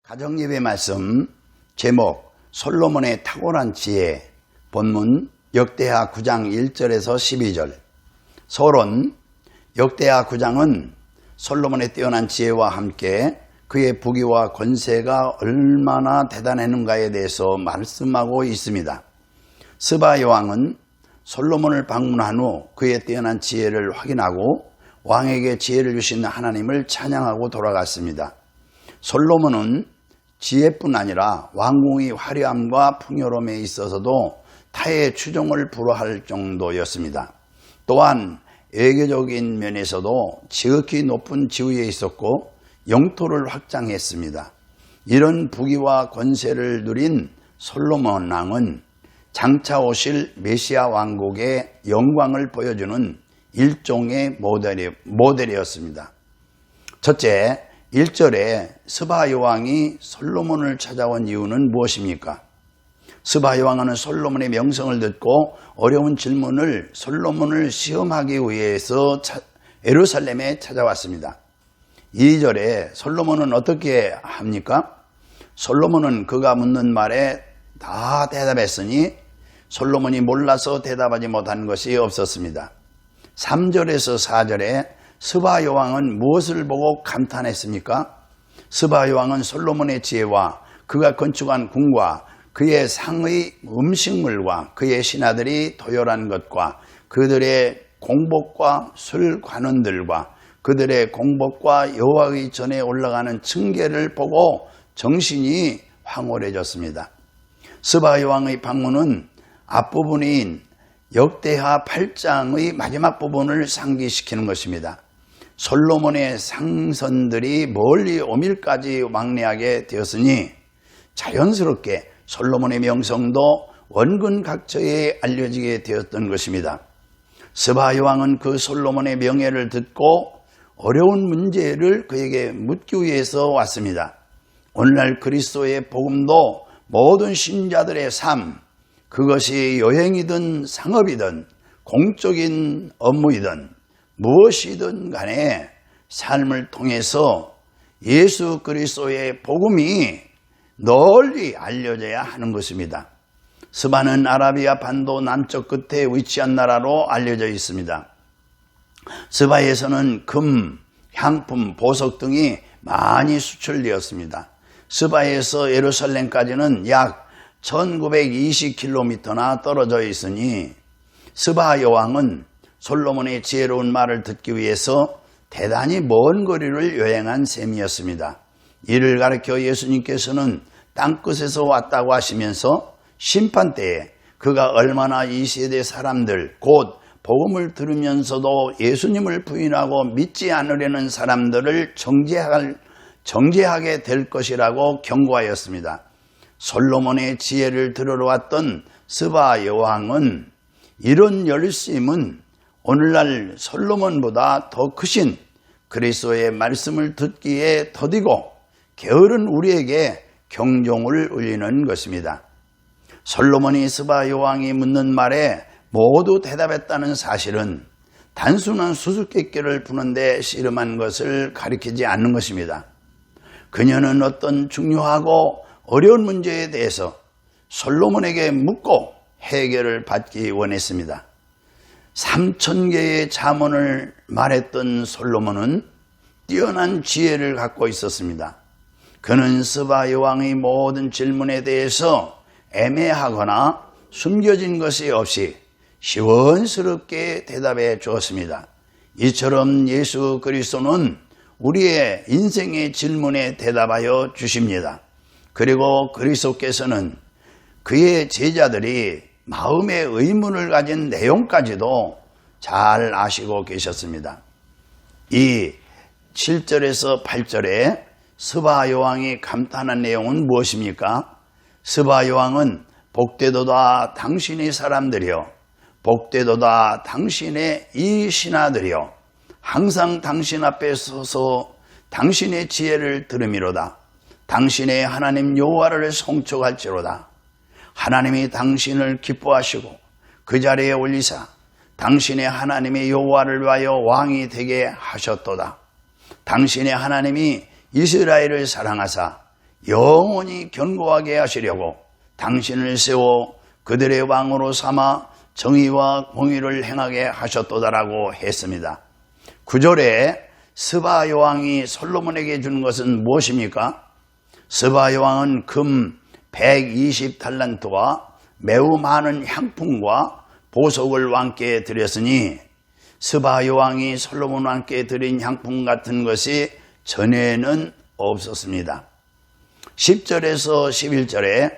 가정예배 말씀 제목 솔로몬의 탁월한 지혜. 본문 역대하 9장 1절에서 12절. 서론 역대하 9장은 솔로몬의 뛰어난 지혜와 함께 그의 부귀와 권세가 얼마나 대단했는가에 대해서 말씀하고 있습니다. 스바 여왕은 솔로몬을 방문한 후 그의 뛰어난 지혜를 확인하고 왕에게 지혜를 주신 하나님을 찬양하고 돌아갔습니다. 솔로몬은 지혜뿐 아니라 왕궁의 화려함과 풍요로움에 있어서도 타의 추종을 불허할 정도였습니다. 또한 외교적인 면에서도 지극히 높은 지위에 있었고 영토를 확장했습니다. 이런 부귀와 권세를 누린 솔로몬 왕은 장차 오실 메시아 왕국의 영광을 보여주는 일종의 모델이었습니다. 첫째, 1절에 스바 여왕이 솔로몬을 찾아온 이유는 무엇입니까? 스바 여왕은 솔로몬의 명성을 듣고 어려운 질문을 솔로몬을 시험하기 위해서 예루살렘에 찾아왔습니다. 2절에 솔로몬은 어떻게 합니까? 솔로몬은 그가 묻는 말에 다 대답했으니 솔로몬이 몰라서 대답하지 못한 것이 없었습니다. 3절에서 4절에 스바 여왕은 무엇을 보고 감탄했습니까? 스바 여왕은 솔로몬의 지혜와 그가 건축한 궁과 그의 상의 음식물과 그의 신하들이 도열한 것과 그들의 공복과 술 관원들과 그들의 공복과 여호와의 전에 올라가는 층계를 보고 정신이 황홀해졌습니다. 스바 여왕의 방문은 앞부분인 역대하 8장의 마지막 부분을 상기시키는 것입니다. 솔로몬의 상선들이 멀리 오밀까지 왕래하게 되었으니 자연스럽게 솔로몬의 명성도 원근 각처에 알려지게 되었던 것입니다. 스바 여왕은 그 솔로몬의 명예를 듣고 어려운 문제를 그에게 묻기 위해서 왔습니다. 오늘날 그리스도의 복음도 모든 신자들의 삶, 그것이 여행이든 상업이든 공적인 업무이든 무엇이든 간에 삶을 통해서 예수 그리스도의 복음이 널리 알려져야 하는 것입니다. 스바는 아라비아 반도 남쪽 끝에 위치한 나라로 알려져 있습니다. 스바에서는 금, 향품, 보석 등이 많이 수출되었습니다. 스바에서 예루살렘까지는 약 1920km나 떨어져 있으니 스바 여왕은 솔로몬의 지혜로운 말을 듣기 위해서 대단히 먼 거리를 여행한 셈이었습니다. 이를 가리켜 예수님께서는 땅끝에서 왔다고 하시면서 심판때에 그가 얼마나 이 세대 사람들, 곧 복음을 들으면서도 예수님을 부인하고 믿지 않으려는 사람들을 정죄하게 될 것이라고 경고하였습니다. 솔로몬의 지혜를 들으러 왔던 스바 여왕은 이런 열심은 오늘날 솔로몬보다 더 크신 그리스도의 말씀을 듣기에 더디고 게으른 우리에게 경종을 울리는 것입니다. 솔로몬이 스바 여왕이 묻는 말에 모두 대답했다는 사실은 단순한 수수께끼를 푸는데 씨름한 것을 가리키지 않는 것입니다. 그녀는 어떤 중요하고 어려운 문제에 대해서 솔로몬에게 묻고 해결을 받기 원했습니다. 3000개의 잠언을 말했던 솔로몬은 뛰어난 지혜를 갖고 있었습니다. 그는 스바 여왕의 모든 질문에 대해서 애매하거나 숨겨진 것이 없이 시원스럽게 대답해 주었습니다. 이처럼 예수 그리스도는 우리의 인생의 질문에 대답하여 주십니다. 그리고 그리스도께서는 그의 제자들이 마음의 의문을 가진 내용까지도 잘 아시고 계셨습니다. 이 7절에서 8절에 스바 여왕이 감탄한 내용은 무엇입니까? 스바 여왕은 복되도다 당신의 사람들이여, 복되도다 당신의 이 신하들이여, 항상 당신 앞에 서서 당신의 지혜를 들음이로다. 당신의 하나님 여호와를 송축할지로다. 하나님이 당신을 기뻐하시고 그 자리에 올리사 당신의 하나님의 여호와를 위하여 왕이 되게 하셨도다. 당신의 하나님이 이스라엘을 사랑하사 영원히 견고하게 하시려고 당신을 세워 그들의 왕으로 삼아 정의와 공의를 행하게 하셨도다라고 했습니다. 9절에 스바 여왕이 솔로몬에게 준 것은 무엇입니까? 스바 여왕은 금 120달란트와 매우 많은 향품과 보석을 왕께 드렸으니 스바 여왕이 솔로몬 왕께 드린 향품 같은 것이 전에는 없었습니다. 10절에서 11절에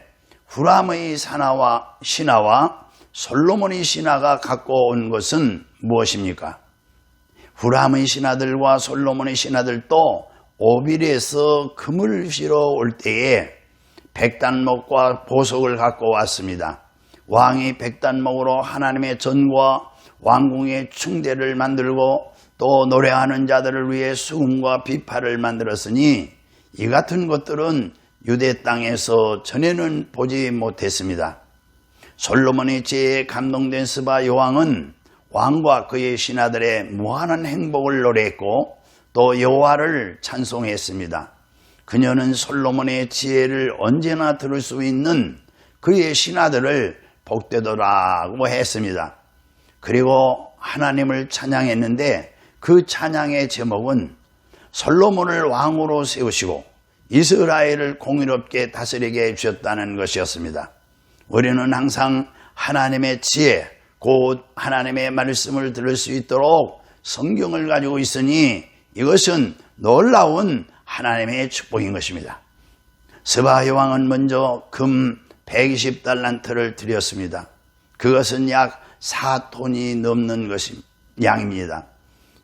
후람의 신하와 솔로몬의 신하가 갖고 온 것은 무엇입니까? 후람의 신하들과 솔로몬의 신하들도 오빌에서 금을 실어 올 때에 백단목과 보석을 갖고 왔습니다. 왕이 백단목으로 하나님의 전과 왕궁의 충대를 만들고 또 노래하는 자들을 위해 수금과 비파를 만들었으니 이 같은 것들은 유대 땅에서 전에는 보지 못했습니다. 솔로몬의 지혜에 감동된 스바 여왕은 왕과 그의 신하들의 무한한 행복을 노래했고 또 여호와를 찬송했습니다. 그녀는 솔로몬의 지혜를 언제나 들을 수 있는 그의 신하들을 복되도라고 했습니다. 그리고 하나님을 찬양했는데 그 찬양의 제목은 솔로몬을 왕으로 세우시고 이스라엘을 공의롭게 다스리게 해주셨다는 것이었습니다. 우리는 항상 하나님의 지혜, 곧 하나님의 말씀을 들을 수 있도록 성경을 가지고 있으니 이것은 놀라운 하나님의 축복인 것입니다. 스바 여왕은 먼저 금 120달란트를 드렸습니다. 그것은 약 4톤이 넘는 양입니다.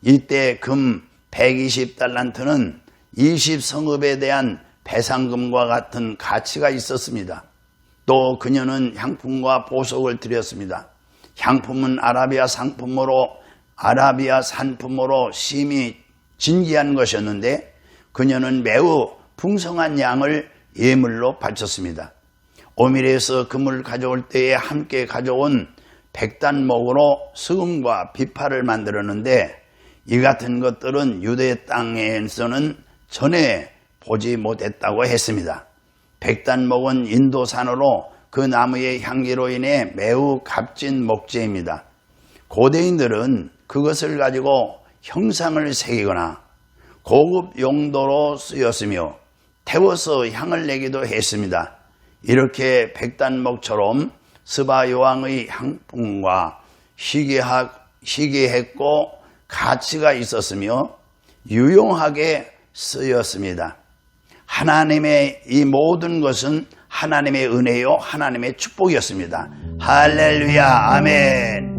이때 금 120달란트는 20성읍에 대한 배상금과 같은 가치가 있었습니다. 또 그녀는 향품과 보석을 드렸습니다. 향품은 아라비아 산품으로 심히 진귀한 것이었는데 그녀는 매우 풍성한 양을 예물로 바쳤습니다. 오밀에서 금을 가져올 때에 함께 가져온 백단목으로 수금과 비파를 만들었는데 이 같은 것들은 유대 땅에서는 전에 보지 못했다고 했습니다. 백단목은 인도산으로 그 나무의 향기로 인해 매우 값진 목재입니다. 고대인들은 그것을 가지고 형상을 새기거나 고급 용도로 쓰였으며 태워서 향을 내기도 했습니다. 이렇게 백단목처럼 스바 여왕의 향품과 희귀했고 가치가 있었으며 유용하게 쓰였습니다. 하나님의 이 모든 것은 하나님의 은혜요 하나님의 축복이었습니다. 할렐루야, 아멘.